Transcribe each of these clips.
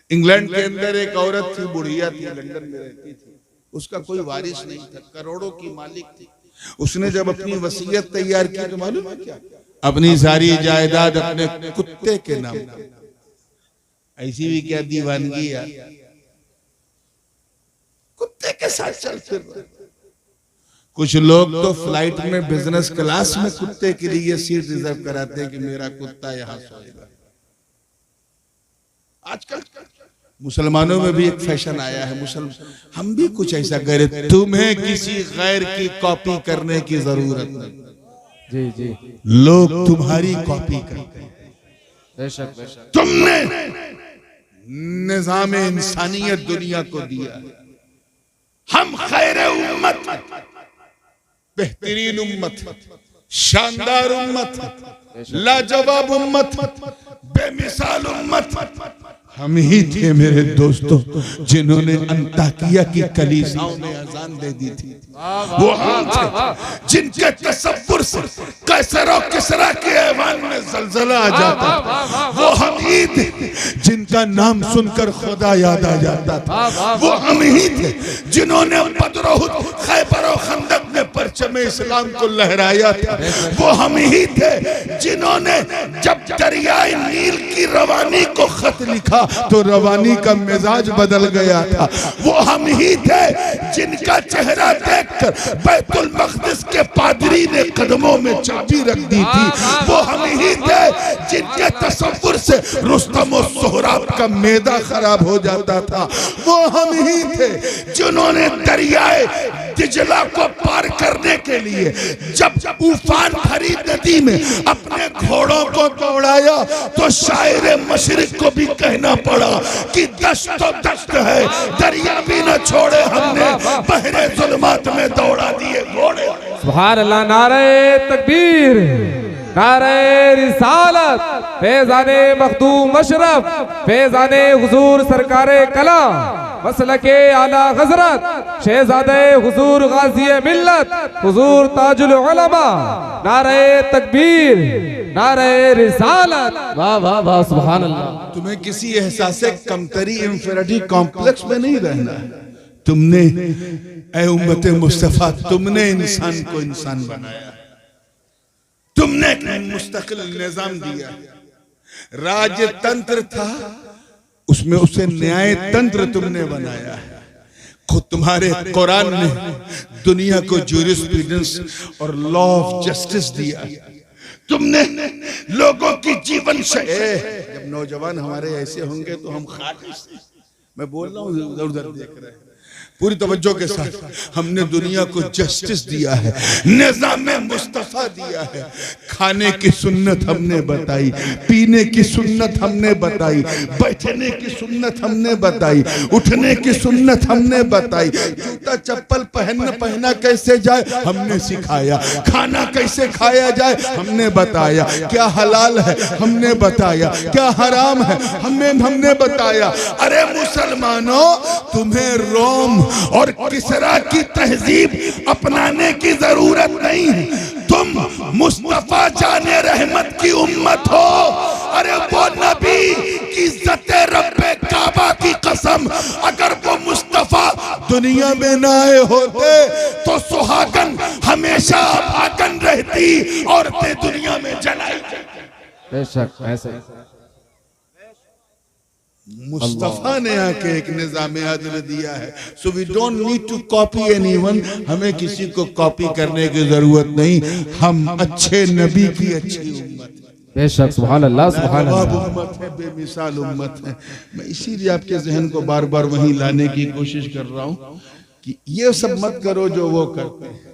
England के अंदर एक औरत थी, बुढ़िया थी, लंदन में रहती थी, उसका कोई वारिस नहीं था, करोड़ों की मालिक थी। उसने जब अपनी वसीयत तैयार की तो मालूम है क्या, अपनी सारी जायदाद अपने कुत्ते के नाम पर। ऐसी भी क्या दीवानगी यार, कुत्ते के साथ चल फिर रहे। कुछ लोग तो फ्लाइट में बिजनेस क्लास में कुत्ते के लिए सीट रिजर्व कराते हैं कि मेरा कुत्ता यहां सोएगा। आजकल मुसलमानों में भी एक फैशन आया है, हम भी कुछ ऐसा करें, तुम्हें किसी गैर की कॉपी करने की जरूरत नहीं। जी जी, लोग तुम्हारी कॉपी करते हैं। बेशक बेशक। तुमने निजाम इंसानियत दुनिया को दिया, हम खैर उम्मत, बेहतरीन उम्मत, शानदार उम्मत, लाजवाब उम्मत, बेमिसाल उम्मत हम ही थे मेरे दोस्तों, जिन्होंने अंताकिया की कलीसियाओं में अजान दे दी थी। वो हम थे जिनके तसव्वुर से कैसर और किसरा के ऐवान में जलजला आ जाता था। वो हम ही थे जिनका नाम सुनकर खुदा याद आ जाता था। वो हम ही थे जिन्होंने बदर, उहुद, खैबर और खंदक में परचम इस्लाम को लहराया था। वो हम ही थे जिन्होंने जब दरियाए नील की रवानी को खत लिखा तो रवानी का मिजाज बदल गया था। वो हम ही थे जिनका चेहरा देखकर बैतुल मक़दिस के पादरी ने कदमों में चाबी रख दी थी। वो हम ही थे जिनके तसव्वुर से रुस्तम और सोहराब का मैदा खराब हो जाता था। वो हम ही थे जिन्होंने दरियाए दिजला को पार करने के लिए जब उफान भरी नदी में अपने घोड़ों को दौड़ाया तो शायर मशरिक को भी कहना पड़ा कि दश्त तो दश्त है, दरिया भी न छोड़े हमने, बहरे जुल्मात में दौड़ा दिए घोड़े। सुभान अल्लाह। नारे तकबीर, नारे रिसालत, फैज़ाने मखदूम अशरफ, फैज़ाने हुजूर सरकारे कला, मसलके आला हजरत, शहजादे हुजूर गाज़ी मिल्लत, हुजूर ताजुल उलमा। नारे तकबीर, नारे रिसालत। वाह वाह वाह, सुभान अल्लाह। तुम्हें किसी एहसास कमतरी इंफिनिटी कॉम्प्लेक्स में नहीं रहना है। तुमने ऐ उम्मत मुस्तफा, तुमने इंसान को इंसान बनाया, तुमने मुस्तकिल निजाम दिया। राजतंत्र था, उसमें उसे न्याय तंत्र तुमने बनाया है। खुद तुम्हारे कुरान ने दुनिया को ज्यूरिस्प्रूडेंस और लॉ ऑफ जस्टिस दिया। तुमने लोगों की जीवन शैली, जब नौजवान हमारे ऐसे होंगे तो हम खाली, मैं बोल रहा हूँ उधर उधर देख रहे हैं, पूरी तवज्जो के साथ, हमने दुनिया को जस्टिस दिया है, निज़ाम मुस्तफा दिया है। खाने की सुन्नत हमने बताई, पीने की सुन्नत हमने बताई, बैठने की सुन्नत हमने बताई, उठने की सुन्नत हमने बताई, जूता चप्पल पहना कैसे जाए हमने सिखाया, खाना कैसे खाया जाए हमने बताया, क्या हलाल है हमने बताया, क्या हराम है हमने बताया। अरे मुसलमानों, तुम्हें रोम और किसरा की तहजीब अपनाने की जरूरत नहीं है, तुम मुस्तफा जाने रहमत की उम्मत हो। अरे वो नबी की इज्जते रब्बे काबा की कसम, अगर वो मुस्तफा दुनिया में ना आए होते तो सुहागन हमेशा भागन रहती, औरतें दुनिया में जलाई जाती। बेशक ऐसे मुस्तफा ने आके एक निजाम अदल दिया है। So we don't need to copy anyone, हमें किसी को कॉपी करने की जरूरत नहीं। हम अच्छे नबी की अच्छी उम्मत है। बेशक, सुभान अल्लाह, सुभान अल्लाह। उम्मत है, बेमिसाल उम्मत है। मैं इसीलिए आपके जहन को बार बार वहीं लाने की कोशिश कर रहा हूँ कि ये सब मत करो जो वो करते हैं।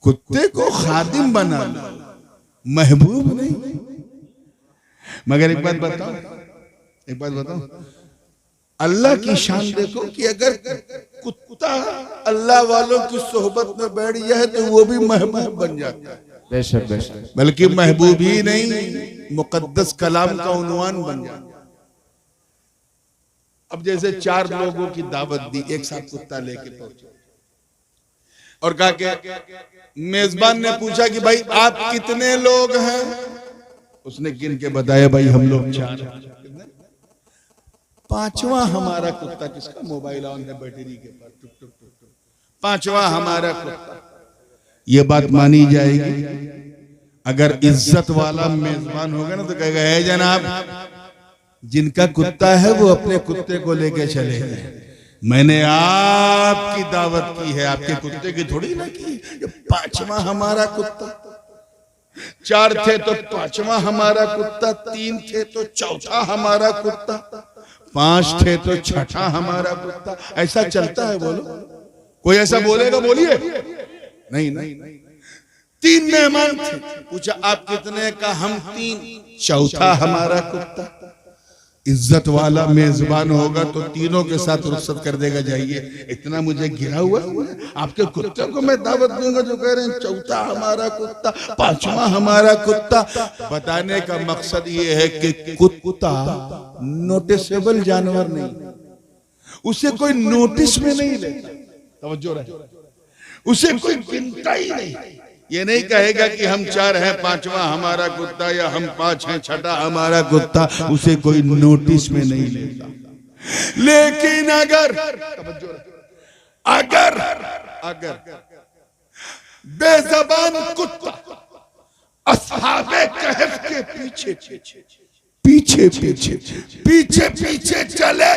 कुत्ते को खादिम बना लो, महबूब नहीं। मगर एक बात बताओ, अल्लाह की शान देखो कि अगर कुत्ता अल्लाह वालों की सोहबत में बैठ जाए तो वो भी महबूब बन जाता है। बेशक बेशक, बल्कि महबूब ही नहीं, मुकद्दस कलाम का उन्वान बन जाता है। अब जैसे 4 लोगों की दावत दी, एक साथ कुत्ता लेके पहुंचे और कहा कि मेजबान ने पूछा कि भाई आप कितने लोग हैं? उसने गिन के बताया, भाई हम लोग 4। पांचवा हमारा कुत्ता, किसका मोबाइल ऑन है बैटरी के पास, टुक टुक टुक टुक, पांचवा हमारा कुत्ता। ये बात मानी जाएगी। अगर इज्जत वाला मेजबान होगा ना तो कहेगा है जनाब, जिनका कुत्ता है वो अपने कुत्ते को लेके चले गए, मैंने आपकी दावत की है, आपके कुत्ते की थोड़ी ना की। ये पांचवा हमारा कुत्ता, चार थे तो पांचवा हमारा कुत्ता, तीन थे तो चौथा हमारा कुत्ता, पांच थे तो छठा हमारा कुत्ता। ऐसा चलता है। बोलो, कोई ऐसा बोलेगा? बोलिए। नहीं नहीं, तीन मेहमान थे, पूछा आप कितने का? हम तीन, चौथा हमारा कुत्ता। इज्जत वाला मेजबान होगा तो तीनों के साथ रुखसत कर देगा, जाइए, इतना मुझे गिरा हुआ है, आपके कुत्ते को मैं दावत दूंगा जो कह रहे हैं चौथा हमारा कुत्ता, पांचवा हमारा कुत्ता। बताने का मकसद ये है कि कुत्ता नोटिसेबल जानवर नहीं, उसे कोई नोटिस में नहीं लेता, तवज्जो रहे, उसे कोई गिनता ही नहीं। ये नहीं कहेगा कि हम चार हैं, पांचवा हमारा कुत्ता, या हम पांच हैं, छठा हमारा कुत्ता, उसे कोई नोटिस में नहीं लेता। लेकिन अगर अगर अगर बेज़बान कुत्ता अस्हाबे कहफ के पीछे पीछे पीछे पीछे पीछे चले,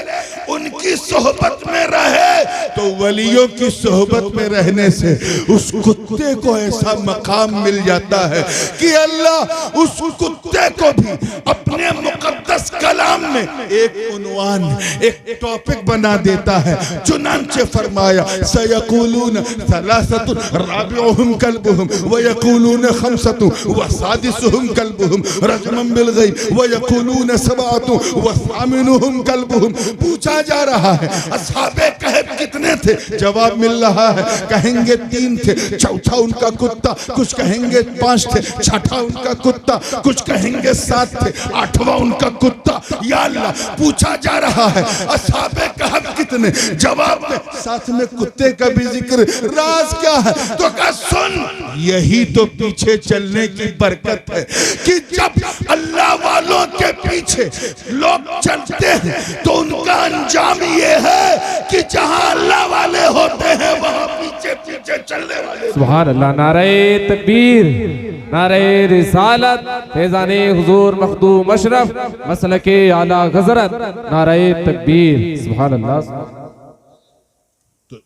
उनकी सोहबत में रहे, तो वलियों की सोहबत में रहने से उस कुत्ते को ऐसा मकाम मिल जाता है कि अल्लाह उस कुत्ते को भी अपने मुकद्दस कलाम में एक उन्वान, एक टॉपिक बना देता है। चुनांचे फरमाया, सयक़ूलून सलासतुन राबिउहुम कल्बुहुम व यक़ूलून खमसतुन व सादिसुहुम कल्बुहुम रजमन बिल गैब व यक़ूलून सबातुन व सामिनुहुम कल्बुहुम। पूछा जा रहा है अस्हाबे कहफ कितने थे? जवाब मिल रहा है, कहेंगे तीन थे, चौथा उनका कुत्ता, कुछ कहेंगे पांच थे, छठा उनका कुत्ता, कुछ कहेंगे सात थे, आठवां उनका कुत्ता। या अल्लाह, पूछा जा रहा है अस्हाबे कहफ कितने? जवाब में साथ में कुत्ते का भी जिक्र। राज क्या है? तो कहा सुन, यही तो पीछे चलने की बरकत है कि जब अल्लाह वालों के पीछे लोग चलते हैं तो उनका अंजाम ये है कि जहां अल्लाह वाले होते हैं वहां पीछे पीछे चलने वाले। सुभान अल्लाह। नारे तकबीर, नारे रिसालत, फैज़ाने हुजूर मखदूम अशरफ, मसलके आला हज़रत, नारे तकबीर। सुभान अल्लाह। तो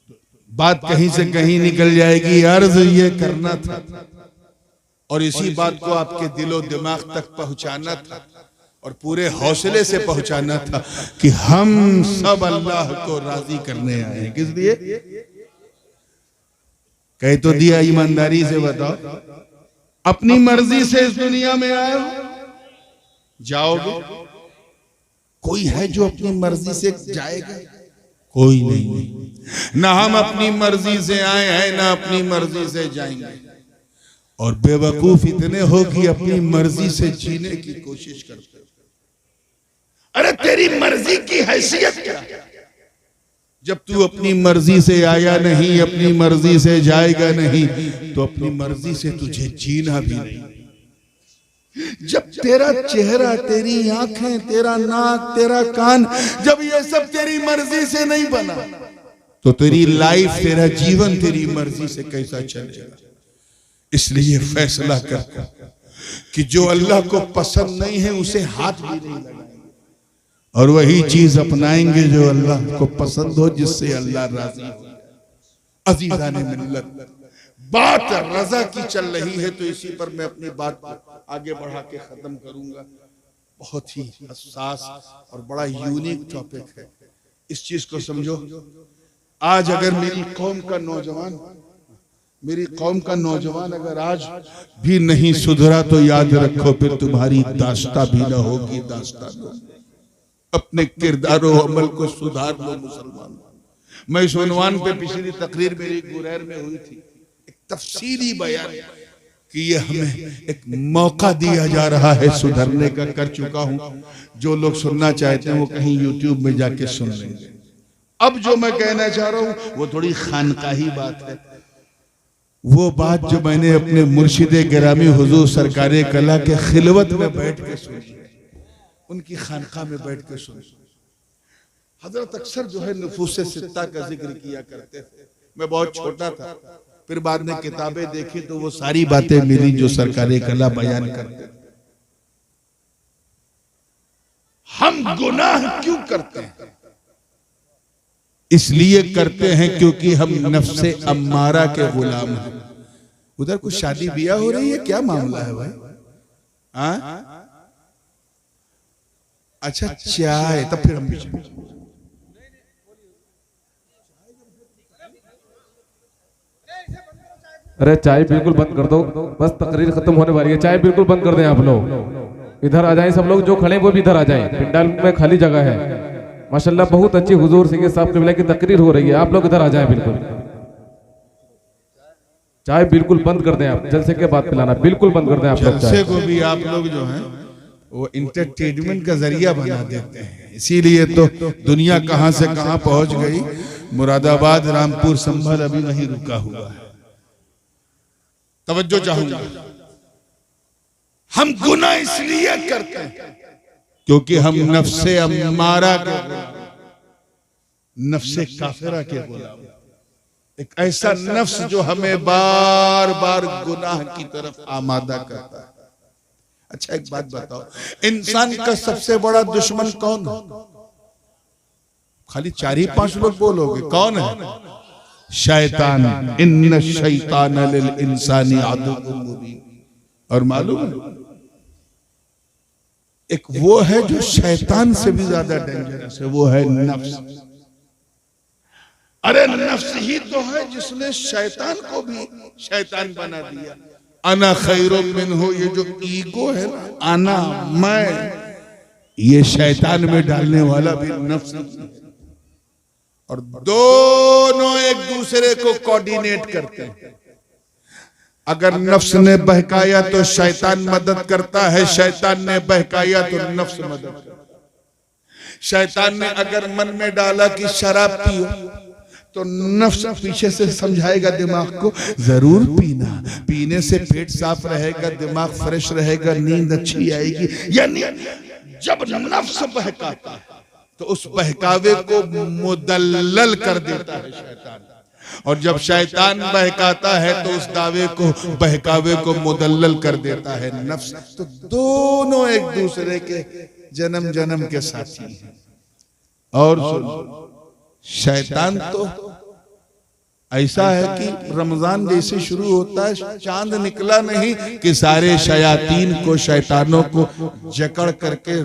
बात कहीं से कहीं निकल जाएगी, अर्ज ये करना था और इसी बात को आपके दिलो दिमाग तक पहुंचाना था और पूरे हौसले से पहुंचाना था कि हम सब अल्लाह को राजी करने आए हैं। किस लिए? कह तो दिया, ईमानदारी से बताओ, अपनी मर्जी से इस दुनिया में आए हो, जाओगे? कोई है जो अपनी मर्जी से जाएगा? कोई नहीं। ना हम अपनी मर्जी से आए हैं, ना अपनी मर्जी से जाएंगे। और बेवकूफ इतने हो कि अपनी मर्जी से जीने की कोशिश करते हो। अरे तेरी मर्जी की हैसियत क्या? जब तू अपनी मर्जी से आया नहीं, अपनी मर्जी से जाएगा नहीं, तो अपनी मर्जी से तुझे जीना भी नहीं। जब तेरा चेहरा, तेरी आंखें, तेरा नाक, तेरा कान, जब ये सब तेरी मर्जी से नहीं बना, तो तेरी लाइफ, तेरा जीवन तेरी मर्जी से कैसा चलेगा? इसलिए फैसला कर कि जो अल्लाह को पसंद नहीं है उसे हाथ भी नहीं लगाएंगे और वही चीज अपनाएंगे जो अल्लाह को पसंद हो, जिससे अल्लाह राजी हो। अजीज़ाने मिल्लत, बात रजा की चल रही है तो इसी पर मैं अपनी बात आगे बढ़ा के खत्म करूंगा। बहुत ही हसास और बड़ा यूनिक टॉपिक है, इस चीज को समझो। आज अगर मेरी कौम का नौजवान अगर आज भी नहीं सुधरा तो याद रखो फिर तुम्हारी दास्ता भी न होगी, दास्ता न। अपने किरदारो अमल को सुधार लो मुसलमान। मैं इस उन्वान पे पिछली तकरीर मेरी गुरैर में हुई थी, एक तफसीली बयान कि ये हमें एक मौका दिया जा रहा है सुधरने का, कर चुका हूं। जो लोग सुनना चाहते हैं वो कहीं यूट्यूब में जाके सुन लेंगे। अब जो मैं कहना चाह रहा हूं वो थोड़ी खानकाही बात है, वो बात जो मैंने अपने मुर्शिदे गिरामी हुजूर सरकारे कला के खिलवत में बैठ के सुनी, उनकी खानका में बैठ के सुनी। हजरत अक्सर जो है नुफूस सित्ता का जिक्र किया करते थे। मैं बहुत छोटा था, फिर बाद में किताबें देखी तो वो सारी बातें मिली जो सरकार कला बयान करते थे। हम गुनाह क्यों करते हैं? इसलिए करते हैं क्योंकि हम नफ्से अम्मारा के गुलाम हैं। उधर कुछ शादी ब्याह हो रही है, क्या मामला है भाई? अच्छा चाय, तब फिर हम भी अरे चाय बिल्कुल बंद कर दो, बस तकरीर खत्म होने वाली है। चाय बिल्कुल बंद कर दें आप लोग। इधर आ जाएं सब लोग, जो खड़े वो भी इधर आ जाएं। पिंडाल में खाली जगह है माशाल्लाह। बहुत अच्छी हुजूर सिंह साहब के की तकरीर हो रही है, आप लोग इधर आ जाएं बिल्कुल। चाय बिल्कुल बंद कर दें आप, जलसे के बाद पिलाना बिल्कुल बंद कर दें आप लोग। जलसे को भी आप लोग जो हैं वो इंटरटेनमेंट का जरिया बना देते हैं, इसीलिए तो दुनिया कहां से कहां पहुंच गई। मुरादाबाद, रामपुर, संभल अभी वहीं रुका हुआ है। तवज्जो चाहूंगा, हम गुनाह इसलिए करते हैं क्योंकि हम नफ्से अम्मारा के, नफ्से काफिरा के गुलाम, एक ऐसा नफ्स जो हमें बार बार गुनाह की तरफ आमादा करता है। अच्छा एक बात बताओ, इंसान का सबसे बड़ा दुश्मन कौन है? खाली 4 ही 5 लोग बोलोगे, कौन है? शैतान। इन्न शैतान लिल इंसानी अदुव्वुम मुबीन। और मालूम है एक वो है जो शैतान से भी ज्यादा डेंजरस है, वो है नफ्स। अरे नफ्स ही तो है जिसने शैतान को भी शैतान बना दिया। अना खैरुम मिन्हु, ये जो ईगो है ना, अना मैं, ये शैतान में डालने वाला भी नफ्स है। और दोनों एक दूसरे को कोऑर्डिनेट करते हैं। अगर नफ्स ने बहकाया तो शैतान मदद करता है, शैतान ने बहकाया तो नफ्स मदद करता है। शैतान ने अगर मन में डाला कि शराब पियो तो नफ्स पीछे से समझाएगा दिमाग को जरूर पीना, पीने से पेट साफ रहेगा, दिमाग फ्रेश रहेगा, नींद अच्छी आएगी। यानी जब नफ्स बहकाता है तो उस बहकावे को मुदल्लल कर देता है शैतान, और जब शैतान बहकाता है तो उस दावे को, बहकावे को मुदल्लल कर देता है नफ्स। तो दोनों एक दूसरे के जन्म जन्म के साथी हैं। और शैतान तो ऐसा है कि रमजान जैसे शुरू होता है, चांद निकला नहीं कि सारे शयातीन को, शैतानों को जकड़ करके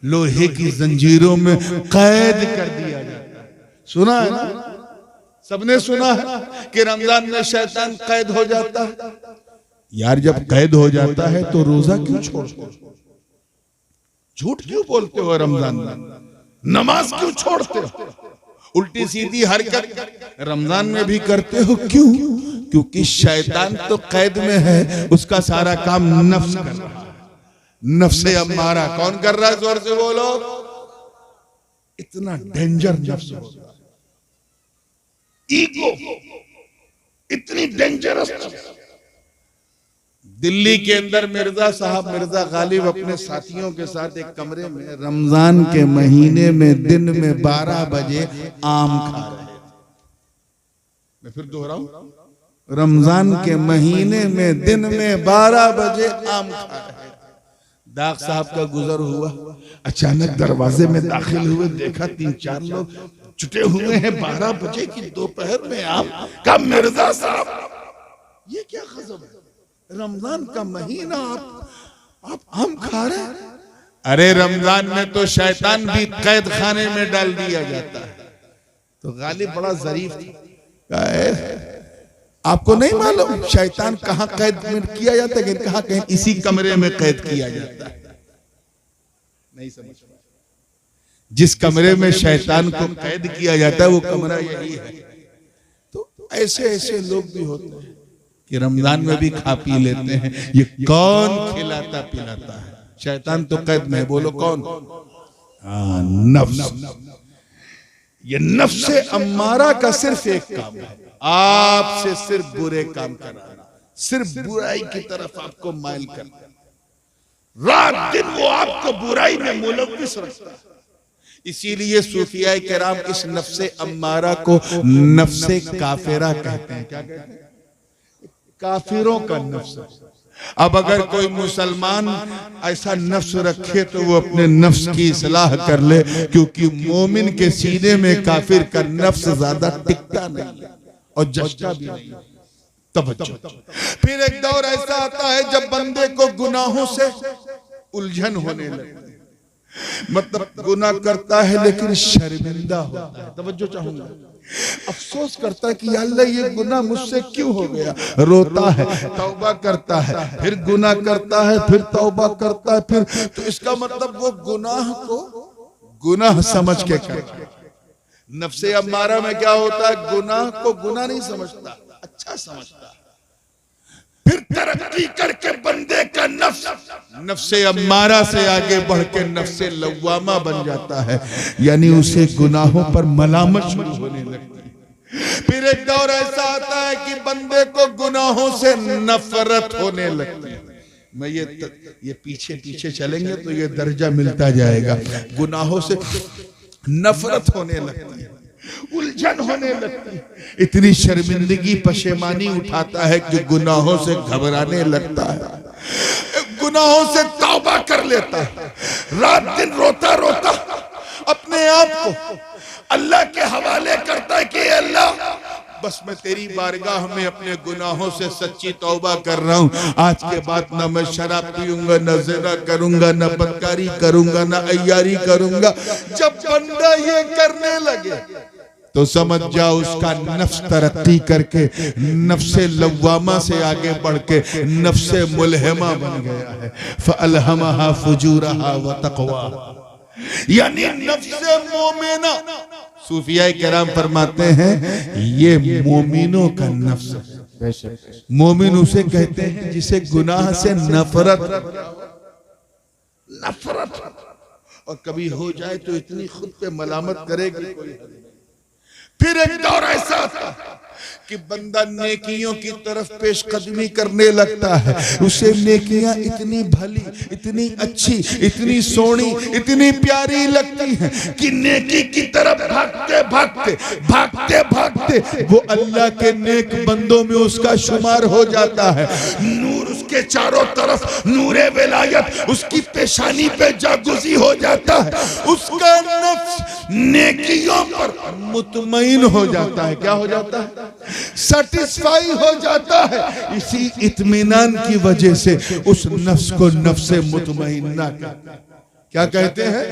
लोहे की जंजीरों में कैद कर दिया जाता है। सुना है ना, सबने सुना है कि रमजान में शैतान कैद हो जाता है। यार जब कैद हो जाता है तो रोजा क्यों छोड़ते हो? झूठ क्यों बोलते हो? रमजान में नमाज क्यों छोड़ते हो? उल्टी सीधी हरकत रमजान में भी करते हो, क्यों? क्योंकि शैतान तो कैद में है, उसका सारा काम नफ्स कर रहा है। नफ्से अम्मारा कौन कर रहा है? जोर से बोलो। इतना डेंजर नफ्स होता है, ईगो इतनी डेंजरस। दिल्ली के अंदर मिर्जा साहब, मिर्जा गालिब अपने साथियों के साथ एक कमरे में रमजान के महीने में दिन में 12 बजे आम खा रहे थे। मैं फिर दोहराऊं, रमजान के महीने में दिन में 12 बजे आम खा रहे थे। दाग साहब का गुजर हुआ, अचानक दरवाजे में दाखिल हुए, देखा 3-4 लोग जुटे हुए हैं 12 बजे की दोपहर में आम का। मिर्जा साहब ये क्या गजब है, रमजान का महीना आप आम खा रहे हैं? अरे रमजान में तो शैतान भी कैद खाने में डाल दिया जाता है। तो गालिब बड़ा जरीफ था, आपको नहीं मालूम शैतान कहाँ कैद में किया जाता है? कहा कहीं इसी कमरे में कैद किया जाता है। नहीं समझ, जिस कमरे में शैतान को कैद किया जाता है वो कमरा यही है। तो ऐसे ऐसे लोग भी होते हैं कि रमजान में भी खा पी लेते हैं। ये कौन खिलाता पिलाता है? शैतान तो कैद में है, बोलो कौन? नफ्स। ये नफ्से अम्मारा का सिर्फ एक काम है, आपसे सिर्फ बुरे काम कराना, सिर्फ बुराई की तरफ आपको माइल करना। रात दिन वो आपको बुराई में मुलव्विस रखता है। इसीलिए सूफिया किराम इस नफ्से अम्मारा को नफ्से काफिरा कहते हैं। क्या कहते हैं? काफिरों का नफ्स। अब अगर कोई मुसलमान ऐसा नफ्स रखे तो वो अपने नफ्स की इस्लाह कर ले, क्योंकि मोमिन के सीने में काफिर का नफ्स ज्यादा टिकता नहीं और जचता भी नहीं। तवज्जो। फिर एक दौर ऐसा आता है जब बंदे को गुनाहों से उलझन होने लगती है, मतलब गुनाह करता है लेकिन शर्मिंदा होता है। तवज्जो चाहूंगा। अफसोस करता है कि या अल्लाह ये गुनाह मुझसे क्यों हो गया। रोता है, तौबा करता है, फिर गुनाह करता है, फिर तौबा करता है, फिर तो इसका मतलब वो गुनाह को गुनाह समझ के करता है। नफ्से अम्मारा में क्या होता है? गुनाह को गुनाह नहीं समझता, अच्छा समझता। फिर तरक्की करके बंदे का नफ्से अम्मारा से आगे बढ़ के नफ्से लव्वामा बन जाता है, यानी उसे गुनाहों पर मलामत शुरू होने लगती है। फिर एक दौर ऐसा आता है कि बंदे को गुनाहों से नफरत होने लगती है। मैं ये पीछे पीछे चलेंगे तो ये दर्जा मिलता जाएगा। गुनाहों से नफरत होने लगती है, उलझन होने लगती है, इतनी शर्मिंदगी पशेमानी उठाता है कि गुनाहों से घबराने लगता है, गुनाहों से तौबा कर लेता है। रात दिन रोता रोता अपने आप को अल्लाह के हवाले करता है कि अल्लाह बस मैं तेरी बारगाह में अपने गुनाहों से सच्ची तौबा कर रहा हूँ। आज के बाद ना मैं शराब पीऊंगा, न ज़िना करूंगा, न बदकारी करूंगा, न अय्यारी करूंगा। जब बंदा ये करने लगे तो समझ जाओ उसका नफ्स तरक्की करके नफ्से लव्वामा से आगे बढ़ के नफ्से मुलहिमा बन गया है। फ़अल्हमहा फुजूरहा व तक़वा, यानी नफ्से मोमिना। सूफिया किराम फरमाते हैं ये मोमिनों का नफ्स है। मोमिन उसे कहते हैं जिसे गुनाह से नफरत और कभी हो जाए तो इतनी खुद पे मलामत करेगी कोई। फिर एक दौर ऐसा आता कि बंदा नेकियों की तरफ पेशकदमी करने लगता है, उसे नेकियां इतनी भली, इतनी अच्छी, इतनी सोनी, इतनी प्यारी लगती हैं कि नेकी की तरफ भागते भागते भागते भागते वो अल्लाह के नेक बंदों में उसका शुमार हो जाता है। नूर उसके चारों तरफ नूरे विलायत उसकी पेशानी पे जागुजी हो जाता है। उसका नफ्स नेकियों पर मुतमईन हो जाता है। क्या हो जाता है? सेटिस्फाई हो जाता है। इसी इत्मीनान की वजह से उस नफ्स को नफ्से मुतमईन्ना क्या कहते हैं?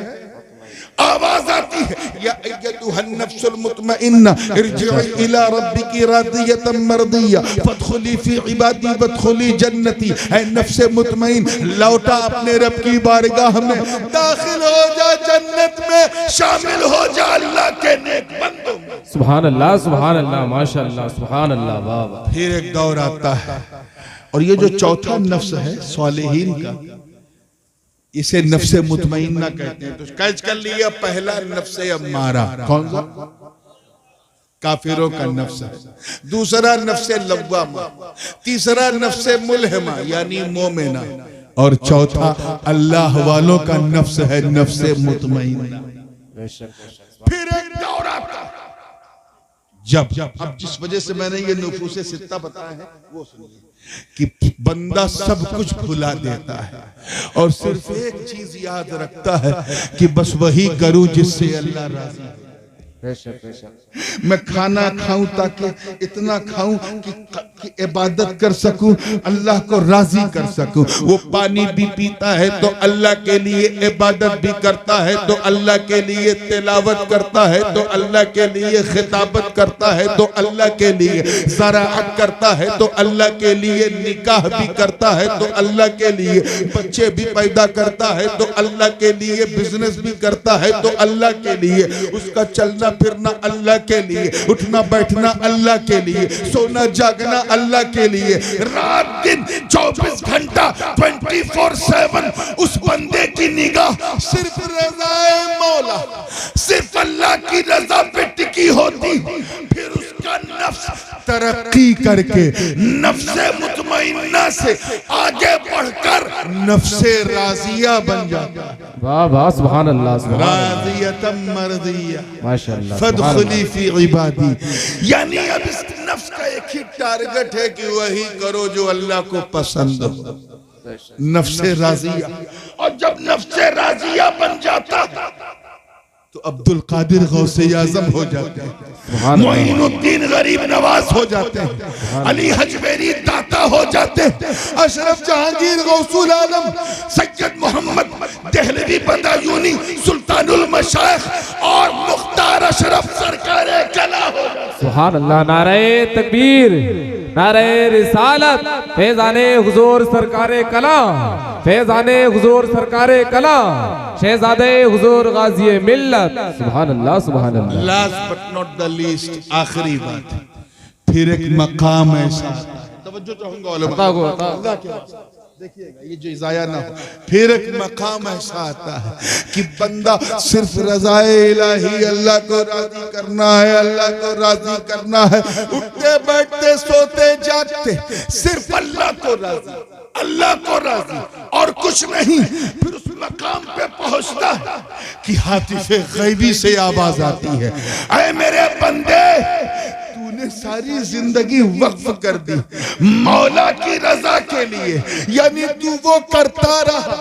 आवाज आती है या अय्यतुहन नफ्सुल मुतमइन्ना इरजिई इला रब्बिकी रादियतम मर्दिया फदखुली फी इबादी वदखुली जन्नती। ऐ नफ्से मुतमइन, लौटा अपने रब की बारगाह में, दाखिल हो जा जन्नत में, शामिल हो जा अल्लाह के नेक बंदों में। सुभान अल्लाह, माशाअल्लाह, सुभान अल्लाह, वाह वाह। फिर एक दौर आता है और ये जो चौथा नफ्स है सालिहीन का, इसे नफ्से मुतमइन्ना कहते हैं। तो कैच कर लिया, पहला नफ्से अम्मारा कौन सा? काफिरों का नफ्स है। दूसरा नफ्से लव्वामा, तीसरा नफ्से मुलहिमा यानी मोमिना, और चौथा अल्लाह वालों का नफ्स है नफ्से मुतमइन्ना। फिर एक दौर आता है जब अब जिस वजह से मैंने ये नुफूसे सित्ता बताया है वो सुनिए कि बंदा सब कुछ भुला देता है और सिर्फ एक चीज याद रखता है कि बस वही करूं जिससे अल्लाह राजी है। मैं खाना खाऊं ताकि इतना खाऊं कि इबादत कर सकूं, अल्लाह को राजी कर सकूं। वो पानी भी पीता है तो अल्लाह के लिए, इबादत भी करता है तो अल्लाह के लिए, तिलावत करता है तो अल्लाह के लिए, खिताबत करता है तो अल्लाह के लिए, ज़राअत करता है तो अल्लाह के लिए, निकाह भी करता है तो अल्लाह के लिए, बच्चे भी पैदा करता है तो अल्लाह के लिए, बिजनेस भी करता है तो अल्लाह के लिए, उसका चलना फिरना अल्लाह के लिए, उठना बैठना अल्लाह के लिए, सोना जागना अल्लाह के लिए। रात दिन 24 घंटा 24/7 उस बंदे की निगाह सिर्फ रज़ाए मौला, सिर्फ अल्लाह की रजा पे टिकी होती। फिर उसका नफ्स तरक्की करके नफ्से मुतमइन्ना मुतमइन्ना से आगे बढ़कर नफ्से राजिया बन जाता है। वाह वाह, सुभान अल्लाह, सुभान अल्लाह, राजियतम मर्दिया माशाअल्लाह, फदखुली फी इबादी। यानी अब इस नफ्स का एक ही टारगेट है कि वही करो जो अल्लाह को पसंद हो, नफ्से राजिया। और जब नफ्से राजिया बन जाता है तो अब्दुल कादिर गौसे आजम हो जाते हैं, मोइनुद्दीन गरीब नवाज हो जाते हैं, अली हजवेरी दाता हो जाते हैं, अशरफ जहांगीर गौसुल आलम, सैयद मोहम्मद देहलवी बदायूनी सुल्तानुल मशाइख और मुख्तार अशरफ सरकार कला हो जाते हैं। सुभान अल्लाह। नारे तकबीर, नारे रिसालत, फैजाने हुजूर सरकारे कला, फैजाने हुजूर सरकारे कला, शहजादे हुजूर गाजी मिल्लत। सुभान अल्लाह, सुभान अल्लाह। Last but not the least, आखिरी बात, फिर एक मकाम ऐसा, तवज्जो चाहूंगा उलमा, देखिएगा ये जो इजाया ना हो, फिर एक मकाम ऐसा आता है कि बंदा सिर्फ रज़ाए इलाही, अल्लाह को राजी करना है, अल्लाह को राजी करना है, उठते बैठते सोते जागते सिर्फ अल्लाह को राजी, अल्लाह को राजी और कुछ नहीं। फिर उस मकाम पे पहुंचता है कि हातिफे गैबी से आवाज आती है, ऐ मेरे बंदे, तूने सारी जिंदगी वक्फ कर दी मौला की रजा के लिए, यानी तू वो करता रहा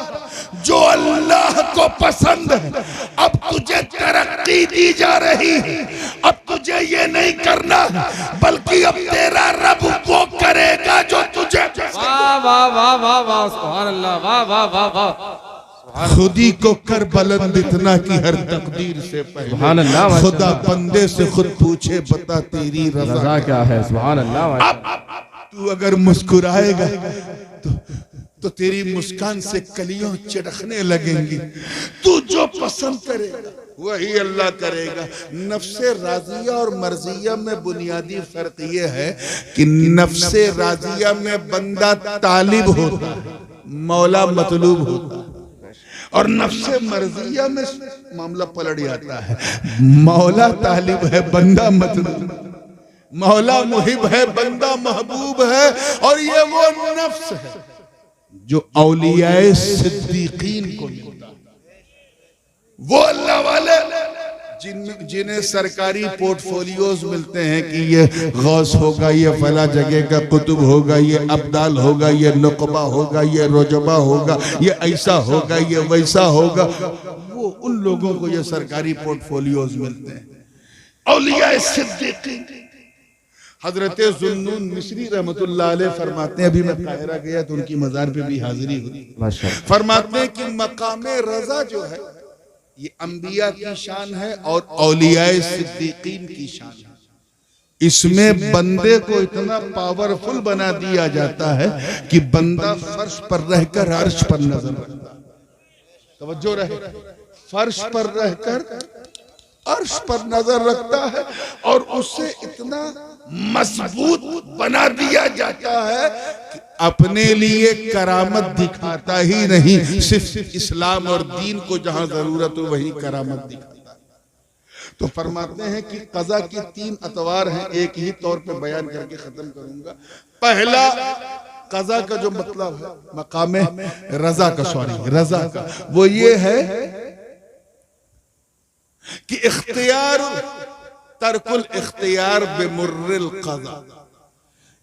जो अल्लाह को पसंद है। अब तुझे तरक्की दी जा रही है, अब तुझे ये नहीं करना, बल्कि अब तेरा रब वो करेगा जो तुझे। वाह वाह वाह वाह वाह, सुभान अल्लाह, वाह वाह वाह वाह। खुदी को कर बुलंद इतना कि हर तकदीर से पहले खुदा बंदे से खुद पूछे, बता तेरी रजा क्या है। सुभान अल्लाह। तू अगर मुस्कुराएगा तो तेरी मुस्कान से कलियों चिढ़कने लगेंगी। तू जो पसंद करेगा वही अल्लाह करेगा। नफ्से राजिया और मर्जिया में बुनियादी फर्क ये है कि नफ्से राजिया में बंदा तालिब होता है, मौला मतलूब होता है, और नफ्से मर्जिया में मामला पलट जाता है, मौला तालिब है, बंदा मतलूब, मौला मुहिब है, बंदा महबूब है। और ये वो नफ्स है जो औलियाए सिद्दीकीन को मिलता है, वो अल्लाह वाले जिन्हें सरकारी पोर्टफोलियोज मिलते हैं कि ये गौस होगा, ये फला जगह का कुतुब होगा, ये अब्दाल होगा, ये नुकबा होगा, ये रोजबा होगा, ये ऐसा होगा, ये वैसा होगा। वो उन लोगों को ये सरकारी पोर्टफोलियोज मिलते हैं। औलिया सिद्दीकीन हजरत जुन्नून मिस्री रहमतुल्लाह अलैह फरमाते हैं, अभी मैं काहिरा गया तो उनकी मजार पे भी हाजिरी हुई, फरमाते हैं कि मकामे रजा जो है ये अंबिया की शान है और औलियाए सिद्दीकीन की शान है। इसमें बंदे को इतना पावरफुल बना दिया जाता है कि बंदा फर्श पर रहकर अर्श पर नजर रखता है। तवज्जो रहे, फर्श पर रहकर अर्श पर नजर रखता है और उससे इतना मजबूत बना दिया जाता है कि अपने लिए करामत दिखाता ही नहीं, सिर्फ इस्लाम और दीन को जहां जरूरत हो वही करामत दिखाता है। तो फरमाते हैं कि कज़ा की 3 अतवार हैं, एक ही तौर पे बयान करके खत्म करूंगा। पहला कज़ा का जो मतलब है मकामे रजा का, रजा का, वो ये है कि इख्तियार तरकुल इख्तियार बेमुर्रिल क़ज़ा,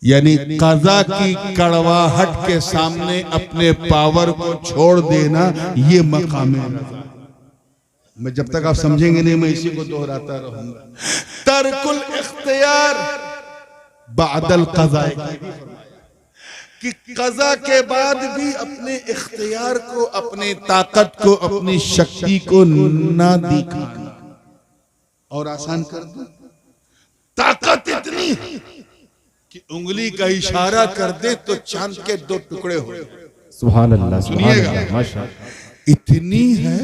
यानी क़ज़ा की कड़वाहट के सामने अपने पावर को छोड़ देना, ये मकाम रज़ा। मैं जब तक आप समझेंगे नहीं मैं इसी को दोहराता रहूंगा। तरकुल इख्तियार बादल क़ज़ा, कि क़ज़ा के बाद भी अपने इख्तियार को, अपनी ताकत को, अपनी शक्ति को ना दिखाना और आसान कर दो। ताकत इतनी है कि उंगली का इशारा कर दे तो चांद के 2 टुकड़े हो। सुभान अल्लाह, सुनिएगा, इतनी है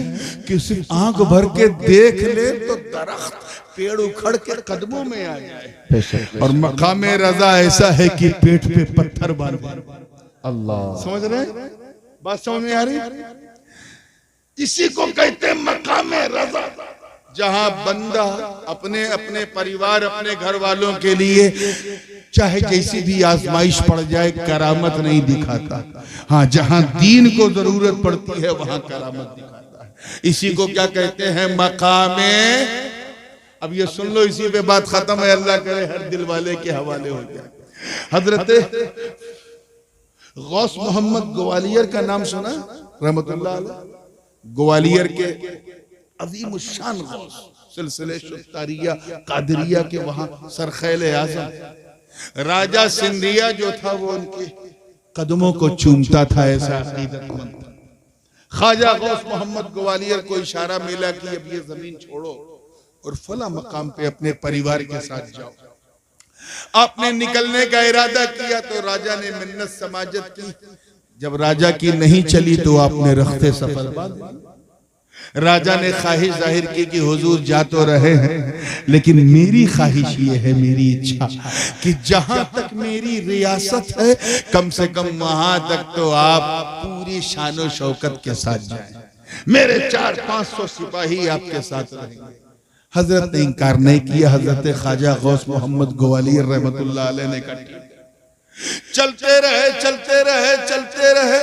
कि सिर्फ आंख भर के देख ले तो दरख्त पेड़ उखड़ के कदमों में आ जाए। और मकामे रजा ऐसा है कि पेट पे पत्थर बांध। अल्लाह, समझ रहे, बात समझ में आ रही? इसी को कहते हैं मकामे रजा, जहां बंदा अपने अपने परिवार, अपने घर वालों के लिए चाहे जैसी भी आजमाइश पड़ जाए करामत नहीं दिखाता। हाँ, जहां दीन को जरूरत पड़ती है वहां करामत दिखाता है। इसी को क्या कहते हैं? मकामे। अब ये सुन लो, इसी पे बात खत्म है। अल्लाह करे हर दिल वाले के हवाले हो जाए। हजरत गौस मोहम्मद ग्वालियर का नाम सुना? रहमतुल्लाह अलैह। ग्वालियर के अजीम शान गौस, सिलसिले शुक्तारिया कादरिया के वहां सरखैल आजम राजा सिंधिया जो था वो उनके कदमों को चूमता था, ऐसा अकीदतमंद था। ख्वाजा गौस मोहम्मद ग्वालियर को इशारा मिला कि अब ये जमीन छोड़ो और फला मकाम पे अपने परिवार के साथ जाओ। आपने निकलने का इरादा किया तो राजा ने मिन्नत समाजत की। जब राजा की नहीं चली तो आपने रखते सफर बांध। राजा ने ख्वाहिश जाहिर की कि हुजूर जा तो रहे हैं, लेकिन मेरी ख्वाहिश ये है, मेरी इच्छा कि जहां तक मेरी रियासत है कम से कम वहां तक तो आप पूरी शानो शौकत के साथ जाएं। मेरे 400-500 सिपाही आपके साथ रहेंगे। हजरत ने इनकार नहीं किया। हजरत ख्वाजा गौस मोहम्मद ग्वालियर रहमतुल्लाह अलैह ने कहा चलते रहे चलते रहे चलते रहे।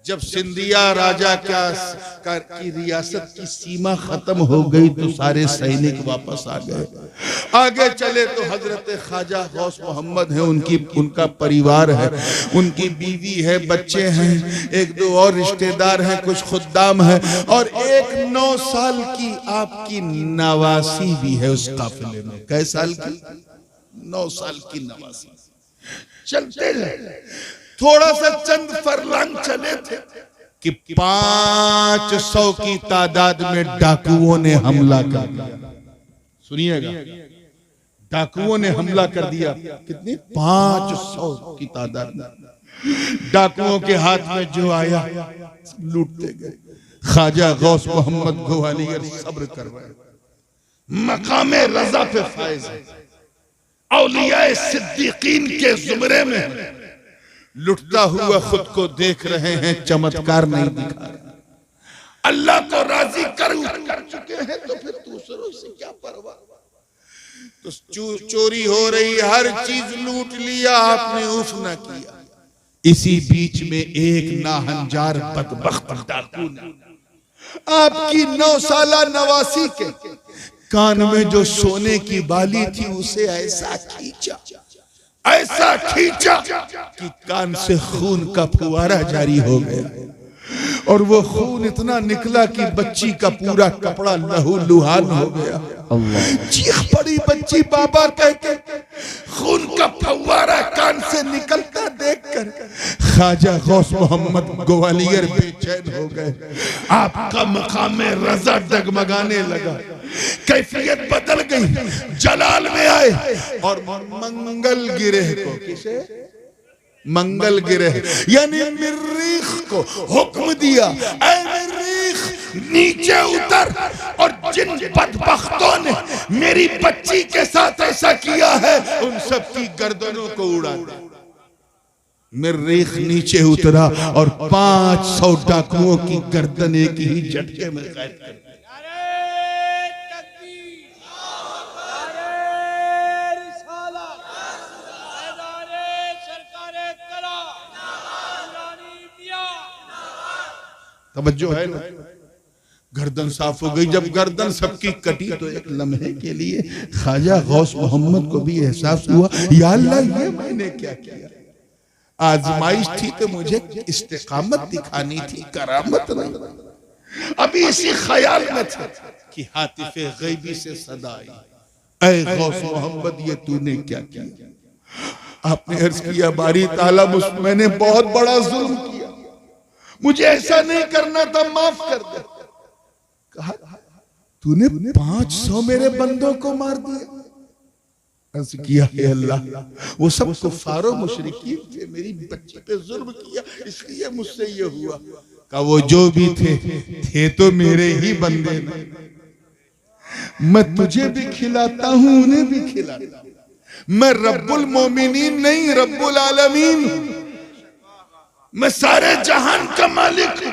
जब सिंधिया राजा की रियासत की सीमा खत्म हो गई तो सारे सैनिक वापस आ गए। आगे चले तो हजरत ख्वाजा गौस मोहम्मद है, उनका परिवार है, उनकी बीवी है, बच्चे हैं, 1-2 और रिश्तेदार हैं, कुछ खुद्दाम है और एक 9 साल की आपकी नवासी भी है उस काफिले में। कै साल की? 9 साल की नवासी। चलते रहे, थोड़ा सा चंद फरलांग चले थे कि 500 की तादाद में डाकुओं ने हमला कर दिया। सुनिएगा, डाकुओं ने हमला कर दिया। कितनी? 500 की तादाद में। डाकुओं के हाथ में जो आया लूटते गए। ख्वाजा गौस मोहम्मद ग्वालियर सब्र कर रहे, मकामे रजा पे फायज है, औलियाए सिद्दीकीन के जुमरे में लुटता हुआ खुद को देख रहे हैं, चमत्कार नहीं दिखा रहे। अल्लाह को राजी कर चुके हैं तो फिर दूसरों से क्या परवाह। तो चोरी हो रही, हर चीज लूट लिया, आपने उफ ना किया। इसी बीच में एक नाहंजार बदबख्त डाकू ने आपकी 9 साला नवासी के कान में जो सोने की बाली थी उसे ऐसा खींचा कि कान से खून का फुवारा जारी हो गया और वो खून इतना निकला कि बच्ची का पूरा कपड़ा लहू लुहान हो गया। चीख पड़ी बच्ची बाबा कह के। खून का फव्वारा कान से निकलता देखकर ख्वाजा गौस मोहम्मद ग्वालियर बेचैन हो गए। आपका मकाम रजा डगमगाने लगा, कैफियत बदल गई। जलाल में आए और मंगल गिरह को, किसे? मंगल गिरह यानी मिर्रीख को हुक्म दिया, ऐ मिर्रीख नीचे उतर और जिन बदबख्तों ने मेरी बच्ची के साथ ऐसा किया है उन सब की गर्दनों को उड़ा दे। मिर्रीख नीचे उतरा और 500 डाकुओं की गर्दन एक ही झटके में कैद कर दी। तवज्जो है ना? गर्दन साफ हो गई। जब गर्दन सबकी कटी तो एक लम्हे के लिए ख्वाजा गौस मोहम्मद को भी एहसास हुआ, या अल्लाह ये मैंने क्या किया। आजमाइश थी तो मुझे इस्तिकामत दिखानी थी, करामत नहीं। अभी इसी ख्याल में थे कि हातिफे गैबी से सदा आई, ऐ गौस मोहम्मद ये तूने क्या किया। आपने अर्ज किया, बारी ताला मैंने बहुत बड़ा जुल्म किया, मुझे ऐसा नहीं करना था, माफ कर दे। कहा तूने 500 मेरे बंदों को मार दिया। अर्ज किया, हे अल्लाह वो सब कुफ्फारो मुशरिकीन थे, मेरी बच्ची पे जुल्म किया इसलिए मुझसे ये हुआ। कहा वो जो भी थे तो मेरे ही बंदे। मैं तुझे भी खिलाता हूं, उन्हें भी खिलाता हूं। मैं रब्बुल मोमिनीन नहीं, रब्बुल आलमीन, मैं सारे जहान का मालिक हूं।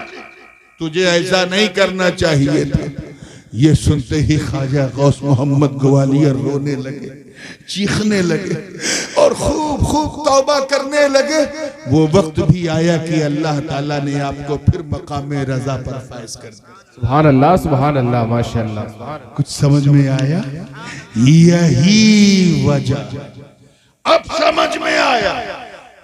तुझे ऐसा नहीं करना चाहिए था। ये सुनते ही ख्वाजा गौस मोहम्मद ग्वालियर रोने लगे, चीखने लगे और खूब खूब तौबा करने लगे। वो वक्त भी आया कि अल्लाह ताला ने आपको फिर मकामे रजा पर फाइज कर दिया। सुभान अल्लाह, माशाअल्लाह। कुछ समझ में आया? यही वजह अब समझ में आया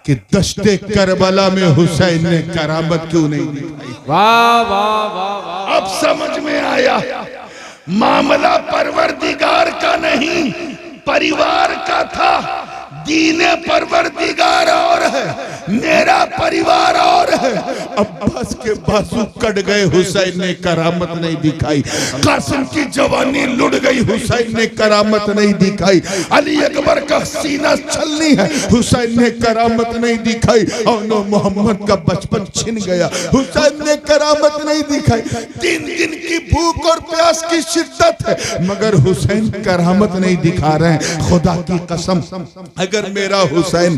कि दश्ते करबला में हुसैन ने करामत क्यों नहीं दिखाई। वाह वाह वाह वाह। अब समझ में आया मामला परवरदिगार का नहीं, परिवार का था। दीने परवरदिगार और है, मेरा परिवार और है। अब्बास के बाजू कट गए, हुसैन ने करामत नहीं दिखाई। कासिम की जवानी लुढ़ गई, हुसैन ने करामत नहीं दिखाई। अली अकबर का सीना छलनी है, हुसैन ने करामत नहीं दिखाई। और नो मोहम्मद का बचपन छिन गया, हुसैन ने करामत नहीं दिखाई। 3 दिन की भूख और प्यास की शिद्दत है, मगर हुसैन करामत नहीं दिखा रहे हैं। खुदा की कसम, अगर मेरा हुसैन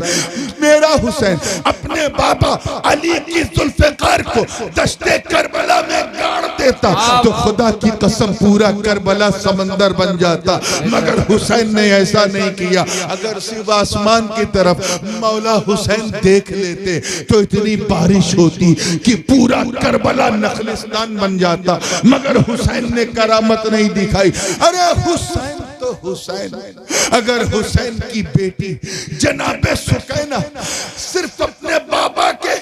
अपने बाबा अली की जुल्फ़िकार को दश्ते करबला में गाड़ देता तो खुदा की कसम पूरा करबला समंदर बन जाता। मगर हुसैन ने ऐसा नहीं किया। अगर सिर्फ आसमान की तरफ मौला हुसैन देख लेते तो इतनी बारिश होती कि पूरा करबला नखलिस्तान बन जाता। मगर हुसैन ने करामत नहीं दिखाई। अरे हुसैन तो हुसैन, अगर हुसैन की बेटी जनाबे सुकैना सिर्फ अपने बाबा के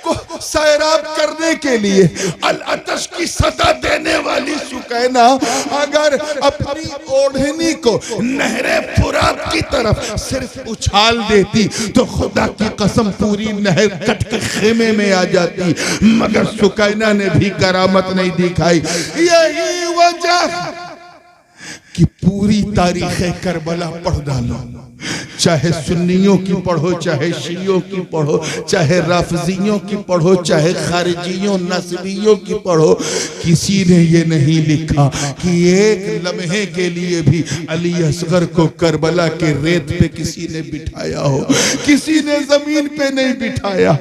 को सैराब करने के लिए अल अतश की सजा देने वाली सुकैना अगर अपनी ओढ़नी को नहरे फुरात की तरफ सिर्फ उछाल देती तो खुदा की कसम पूरी नहर कट के खेमे में आ जाती। मगर सुकैना ने भी करामत नहीं दिखाई। यही वजह कि पूरी तारीख करबला पढ़ डालो, चाहे सुन्नियों की पढ़ो, चाहे शियों की पढ़ो, चाहे राफजियों की पढ़ो, चाहे खारिजियों नस्बियों की पढ़ो, किसी ने ये नहीं लिखा कि एक लम्हे के लिए भी अली असगर को करबला के रेत पे किसी ने बिठाया हो। किसी ने जमीन पे नहीं बिठाया।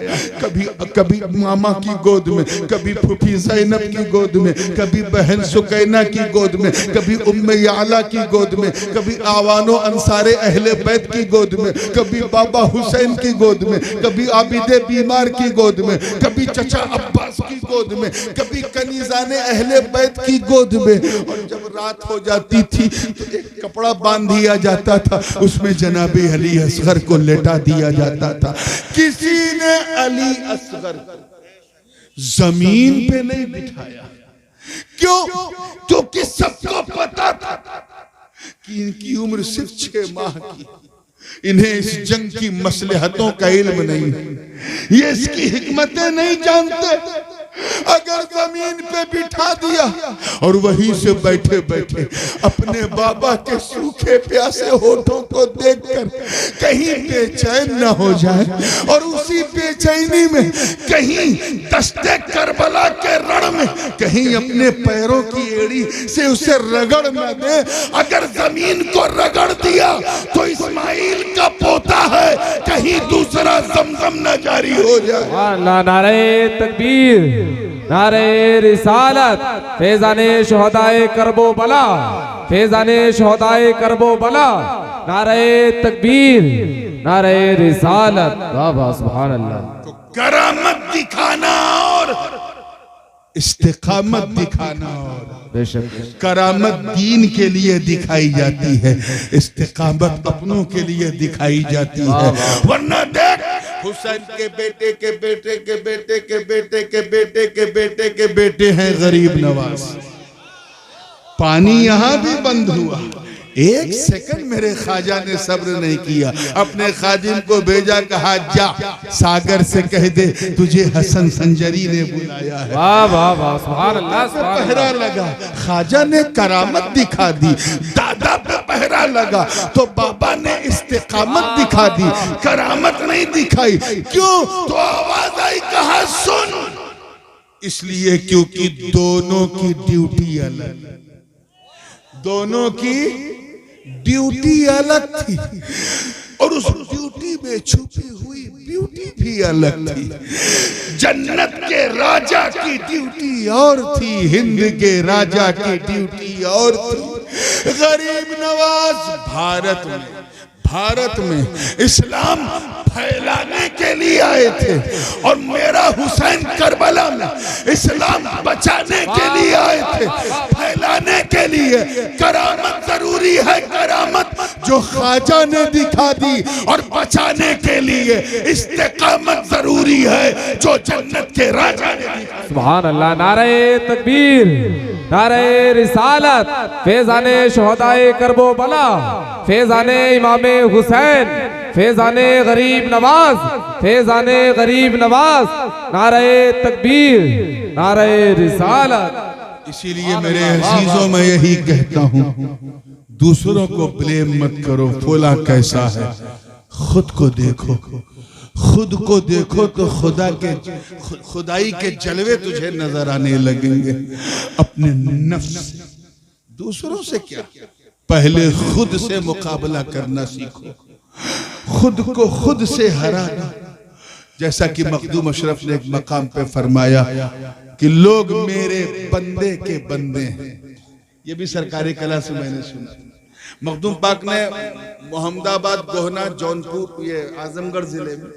कभी मामा की गोद में, कभी फूफी ज़ैनब की गोद में, कभी बहन सुकैना की गोद में, कभी उम्मे याला की गोद में, कभी आवानो अंसारे अहले बैत की गोद में, कभी बाबा हुसैन की गोद में, कभी आबिदे बीमार की गोद में, कभी चचा अब्बास की गोद में, कभी कनीजाने अहले बैत की गोद में। और जब रात हो जाती थी तो एक कपड़ा बांध दिया जाता था, उसमें जनाबे अली असगर को लेटा दिया जाता था। किसी ने अली असगर जमीन पे नहीं बिठाया। क्यों? क्योंकि सबको पता था कि इनकी उम्र सिर्फ 6 माह की, इन्हें इस जंग की मसलहतों का इल्म नहीं, ये इसकी हिकमतें नहीं जानते। अगर जमीन पे बिठा दिया और वहीं से बैठे बैठे अपने बाबा के सूखे प्यासे होठों को देखकर कहीं बेचैन न हो जाए और उसी बेचैनी में कहीं दश्ते करबला के रण में कहीं अपने पैरों की एड़ी से उसे रगड़ न दे। अगर जमीन को रगड़ दिया तो इस्माइल का पोता है, कहीं दूसरा जमजम न जारी हो जाए। नारे तकबीर, नारे रिसालत, फैज़ाने शुहदाए करबो बला, फैज़ाने शुहदाए करबो बला, नारे तकबीर, नारे रिसालत। वाह वाह, सुभान अल्लाह। तो करामत दिखाना और इस्तिकामत दिखाना और बेशक करामत दीन के लिए दिखाई जाती है, इस्तिकामत अपनों के लिए दिखाई जाती है। वरना देख हुसैन के बेटे के बेटे के बेटे के बेटे के बेटे के बेटे के बेटे हैं गरीब नवाज। पानी यहां भी बंद हुआ। 1 सेकंड मेरे ख्वाजा ने सब्र नहीं किया, अपने खादिम को भेजा, कहा जा सागर से कह दे तुझे हसन संजरी ने बुलाया है। वाह वाह वाह, सुभान अल्लाह, सुभान अल्लाह। पहरा लगा, ख्वाजा ने करामत दिखा दी। दादा पे पहरा लगा तो बाबा ने इस्तिकामत दिखा दी, करामत नहीं दिखाई। क्यों? तो आवाज आई, कहा सुन। इसलिए क्योंकि दोनों की ड्यूटी अलग, दोनों की ड्यूटी अलग थी। और उस ब्यूटी में छुपी हुई ब्यूटी भी अलग थी। जन्नत के राजा की ड्यूटी और थी, हिंद के राजा की ड्यूटी और थी। गरीब नवाज भारत में इस्लाम फैलाने के लिए आए थे और मेरा हुसैन करबला में इस्लाम बचाने के लिए आए थे, फैलाने के लिए। करामत जरूरी है, करामत जो ख्वाजा ने दिखा दी, और बचाने के लिए इस्तिकामत जरूरी है जो जन्नत के राजा ने दिखा दी। सुभान अल्लाह। नारे तकबीर, नारे रिसालत, फैजाने शोहदाए करबो बला, फैजाने इमामे हुसैन, फैजाने गरीब नवाज, फैजाने गरीब नवाज। नारे तकबीर, नारे रिसालत। इसीलिए मेरे अजीजों में यही कहता हूँ, दूसरों को ब्लेम मत करो, फुला कैसा है, खुद को देखो। खुद को देखो तो खुदाई के जलवे तुझे नजर आने लगेंगे। अपने नफ्स, दूसरों से क्या, पहले खुद से मुकाबला करना सीखो, खुद को खुद से हराना। जैसा कि मखदूम अशरफ ने एक मकाम पे फरमाया कि लोग मेरे बंदे के बंदे हैं। ये भी सरकारी कला से मैंने सुना। मखदूम पाक ने मोहम्मदाबाद, गोहना, जौनपुर, ये आजमगढ़ जिले में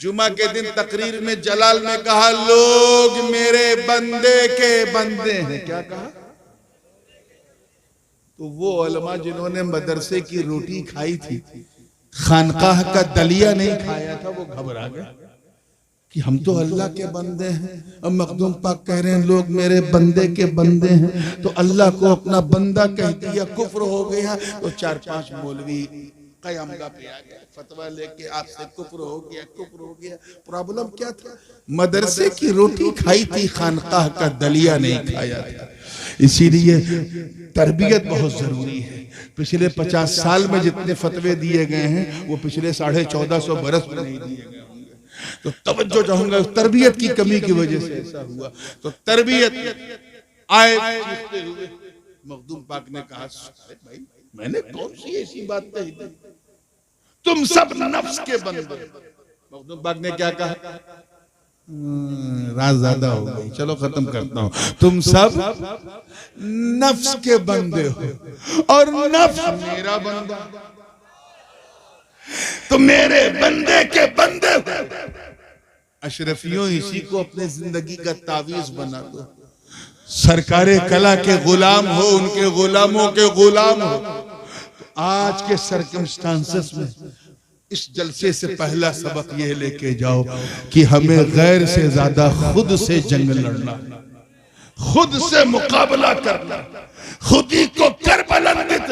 जुमा के दिन तकरीर में जलाल ने कहा, लोग मेरे बंदे के बंदे हैं। क्या कहा? तो वो उलमा जिन्होंने मदरसे की रोटी खाई थी, खानकाह का दलिया नहीं खाया था, वो घबरा गए कि हम तो अल्लाह के बंदे हैं। अब मखदूम पाक कह रहे हैं लोग मेरे बंदे के बंदे हैं, तो अल्लाह को अपना बंदा कह दिया, कुफ्र हो गया। तो 4-5 मौलवी कयामगा पे आ गया, फतवा लेके आपसे कुफ्र हो गया। प्रॉब्लम क्या था? मदरसे की रोटी खाई थी, खानकाह का दलिया नहीं खाया था। इसीलिए तरबियत बहुत जरूरी है। पिछले 50 साल में जितने फतवे दिए गए हैं वो पिछले 1450 बरस में नहीं दिए गए होंगे। तो तवज्जो चाहूंगा, तरबियत की कमी की वजह से ऐसा हुआ। तो तरबियत आए चीखते हुए मखदूम पाक ने कहा, भाई मैंने कौन सी ऐसी बात कही थी, तुम सब नफ्स के बंदे। मखदूम पाक ने क्या कहा? राज ज्यादा हो गई, चलो खत्म करता हूं। तुम सब नफ्स के बंदे हो और नफ्स मेरा बंदा, तो मेरे बंदे के बंदे हो। अशरफियों, इसी को अपने जिंदगी का तावीज बना दो। सरकारे कला के गुलाम हो, उनके गुलामों के गुलाम हो। तो आज के सर्कमस्टांसेस में इस जलसे से पहला सबक यह लेके जाओ कि हमें गैर से ज्यादा खुद से जंग लड़ना, खुद से मुकाबला करना, खुद ही को कर बुलंद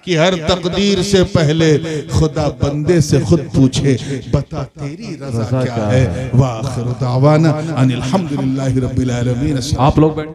कि हर तकदीर से पहले खुदा बंदे से खुद पूछे, बता तेरी रजा क्या है। व आखिर दावाना अनिल हम्दुलिल्लाहि रब्बिल आलमीन। आप लोग